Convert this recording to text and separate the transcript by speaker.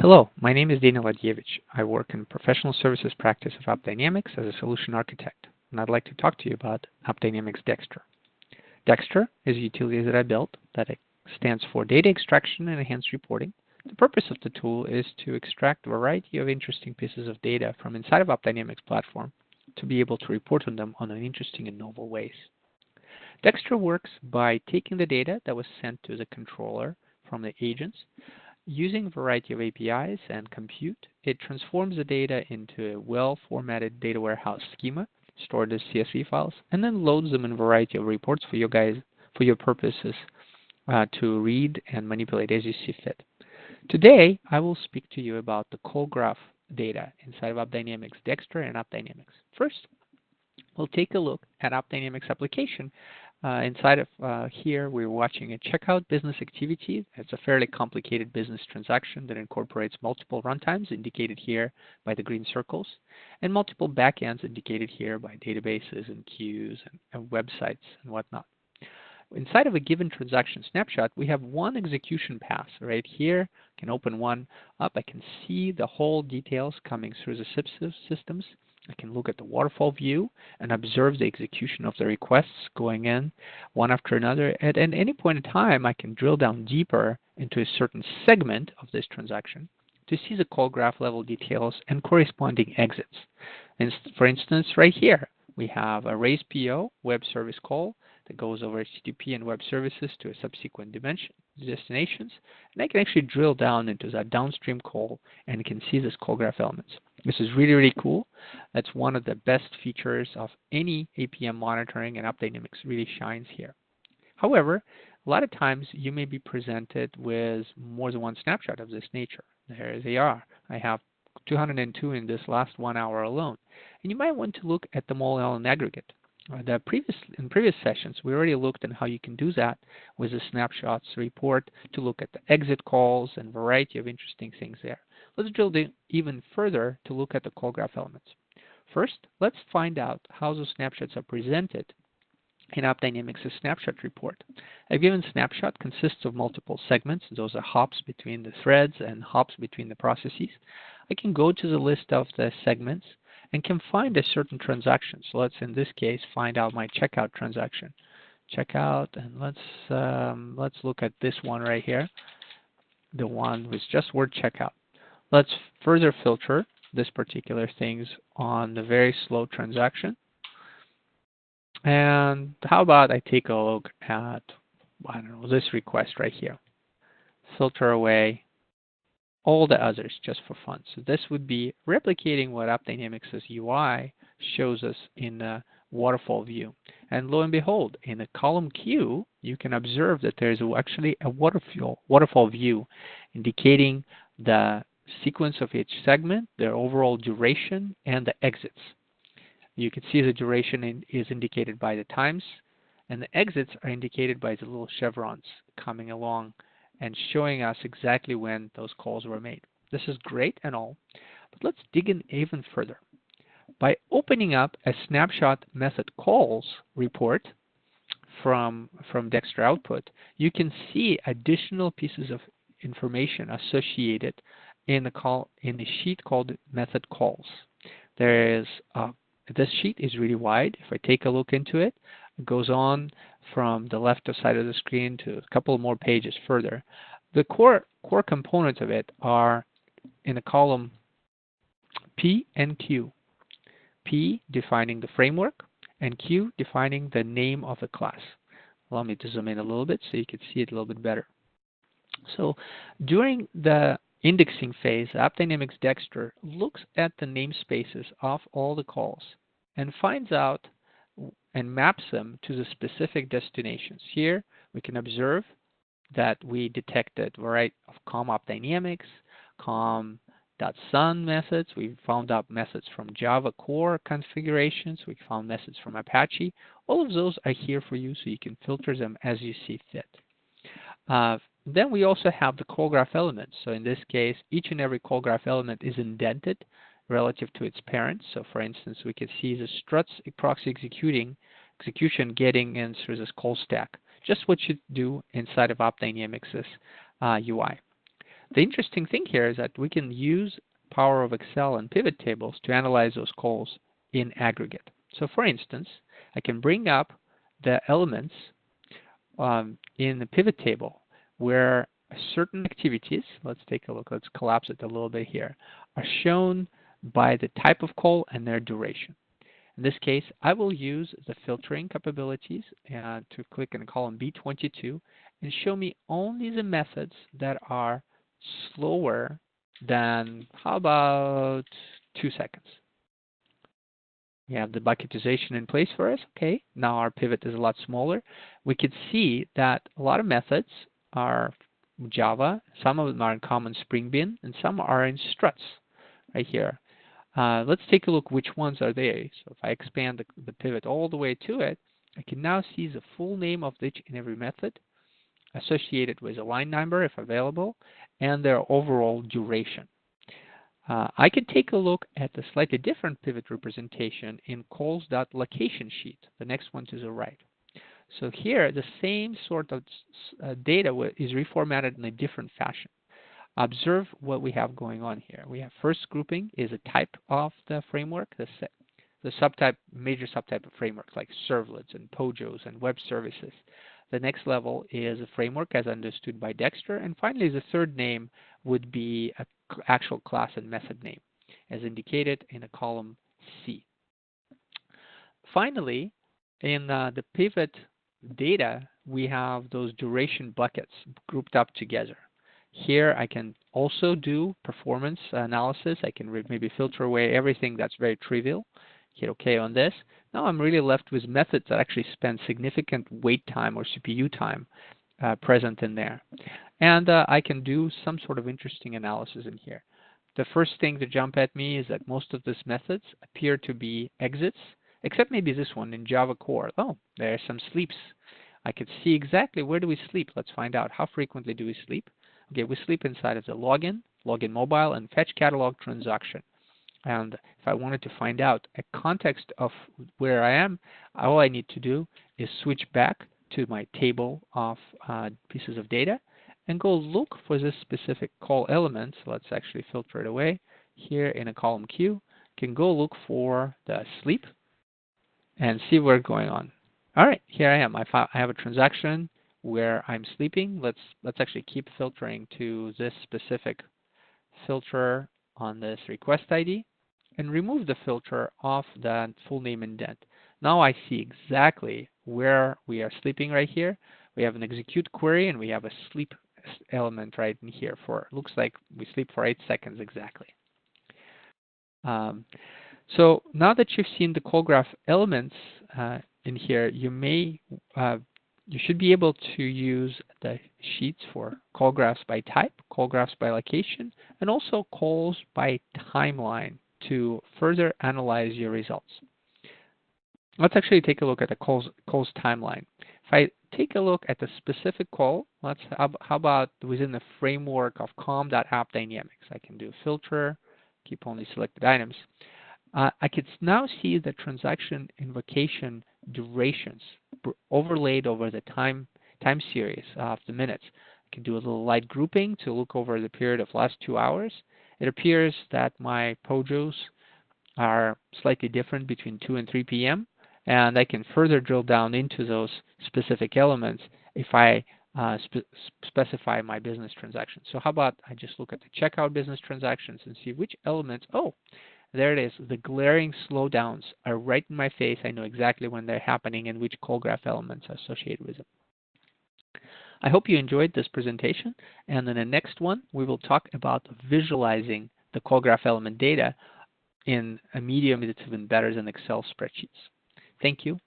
Speaker 1: Hello, my name is Daniel Adjevich. I work in professional services practice of AppDynamics as a solution architect, and I'd like to talk to you about AppDynamics DEXTER. DEXTER is a utility that I built that stands for Data Extraction and Enhanced Reporting. The purpose of the tool is to extract a variety of interesting pieces of data from inside of AppDynamics platform to be able to report on them on an interesting and novel ways. DEXTER works by taking the data that was sent to the controller from the agents. Using a variety of APIs and compute, it transforms the data into a well-formatted data warehouse schema stored as CSV files, and then loads them in a variety of reports for your purposes to read and manipulate as you see fit. Today, I will speak to you about the call graph data inside of AppDynamics DEXTER and AppDynamics. First, we'll take a look at AppDynamics application. Inside of here, we're watching a checkout business activity. It's a fairly complicated business transaction that incorporates multiple runtimes indicated here by the green circles and multiple backends indicated here by databases and queues and websites and whatnot. Inside of a given transaction snapshot, we have one execution pass right here. I can open one up. I can see the whole details coming through the systems. I can look at the waterfall view and observe the execution of the requests going in one after another. At any point in time, I can drill down deeper into a certain segment of this transaction to see the call graph level details and corresponding exits. And for instance, right here, we have a raise PO web service call that goes over HTTP and web services to a subsequent destinations. And I can actually drill down into that downstream call and can see this call graph elements. This is really, really cool. That's one of the best features of any APM monitoring, and AppDynamics really shines here. However, a lot of times you may be presented with more than one snapshot of this nature. There they are. I have 202 in this last 1 hour alone. And you might want to look at them all in aggregate. In previous sessions, we already looked at how you can do that with the snapshots report to look at the exit calls and a variety of interesting things there. Let's drill even further to look at the call graph elements. First, let's find out how those snapshots are presented in AppDynamics' snapshot report. A given snapshot consists of multiple segments. Those are hops between the threads and hops between the processes. I can go to the list of the segments and can find a certain transaction. So let's, in this case, find out my checkout transaction. Checkout, and let's look at this one right here, the one with just word checkout. Let's further filter this particular things on the very slow transaction. And how about I take a look at, I don't know, this request right here. Filter away all the others just for fun. So this would be replicating what AppDynamics' UI shows us in the waterfall view. And lo and behold, in the column Q, you can observe that there is actually a waterfall view indicating the sequence of each segment, their overall duration, and the exits. You can see the duration is indicated by the times, and the exits are indicated by the little chevrons coming along and showing us exactly when those calls were made. This is great and all, but let's dig in even further. By opening up a snapshot method calls report from DEXTER output, you can see additional pieces of information associated in the sheet called method calls. There is this sheet is really wide. If I take a look into it, it goes on from the left side of the screen to a couple more pages further. The core components of it are in the column P and Q. P defining the framework and Q defining the name of the class. Allow me to zoom in a little bit so you can see it a little bit better. So during the indexing phase, AppDynamics DEXTER looks at the namespaces of all the calls and finds out and maps them to the specific destinations. Here we can observe that we detected a variety of com AppDynamics, com.sun methods. We found out methods from Java core configurations. We found methods from Apache. All of those are here for you so you can filter them as you see fit. Then we also have the call graph elements. So in this case, each and every call graph element is indented relative to its parents. So for instance, we can see the struts proxy execution getting in through this call stack. Just what you do inside of AppDynamics' UI. The interesting thing here is that we can use power of Excel and pivot tables to analyze those calls in aggregate. So for instance, I can bring up the elements in the pivot table where certain activities, let's take a look, let's collapse it a little bit here, are shown by the type of call and their duration. In this case, I will use the filtering capabilities to click in column B22 and show me only the methods that are slower than, how about 2 seconds? We have the bucketization in place for us. Okay, now our pivot is a lot smaller. We could see that a lot of methods are Java, some of them are in common Spring Bean, and some are in struts right here. Let's take a look which ones are there. So if I expand the pivot all the way to it, I can now see the full name of each and every method associated with a line number if available, and their overall duration. I could take a look at the slightly different pivot representation in calls.location sheet, the next one to the right. So here, the same sort of data is reformatted in a different fashion. Observe what we have going on here. We have first grouping is a type of the framework, the subtype, major subtype of frameworks like servlets and POJOs and web services. The next level is a framework as understood by DEXTER, and finally the third name would be an actual class and method name as indicated in a column C. Finally, in the pivot data, we have those duration buckets grouped up together. Here I can also do performance analysis. I can maybe filter away everything that's very trivial. Hit OK on this. Now I'm really left with methods that actually spend significant wait time or CPU time present in there. And I can do some sort of interesting analysis in here. The first thing to jump at me is that most of these methods appear to be exits, except maybe this one in Java core. Oh, there are some sleeps. I could see exactly where do we sleep. Let's find out. How frequently do we sleep? Okay, we sleep inside of the login mobile, and fetch catalog transaction. And if I wanted to find out a context of where I am, all I need to do is switch back to my table of pieces of data and go look for this specific call element. So let's actually filter it away. Here in a column Q, can go look for the sleep and see what's going on. All right, here I am. I have a transaction where I'm sleeping. Let's actually keep filtering to this specific filter on this request ID and remove the filter off the full name indent. Now I see exactly where we are sleeping right here. We have an execute query and we have a sleep element right in here for, looks like we sleep for 8 seconds exactly. So now that you've seen the call graph elements in here, you should be able to use the sheets for call graphs by type, call graphs by location, and also calls by timeline to further analyze your results. Let's actually take a look at the calls timeline. If I take a look at the specific call, how about within the framework of com.appdynamics? I can do filter, keep only selected items. I could now see the transaction invocation durations overlaid over the time series of the minutes. I can do a little light grouping to look over the period of last 2 hours. It appears that my POJOs are slightly different between 2 and 3 p.m. and I can further drill down into those specific elements if I specify my business transactions. So how about I just look at the checkout business transactions and see which elements, oh, there it is. The glaring slowdowns are right in my face. I know exactly when they're happening and which call graph elements are associated with them. I hope you enjoyed this presentation, and in the next one, we will talk about visualizing the call graph element data in a medium that's even better than Excel spreadsheets. Thank you.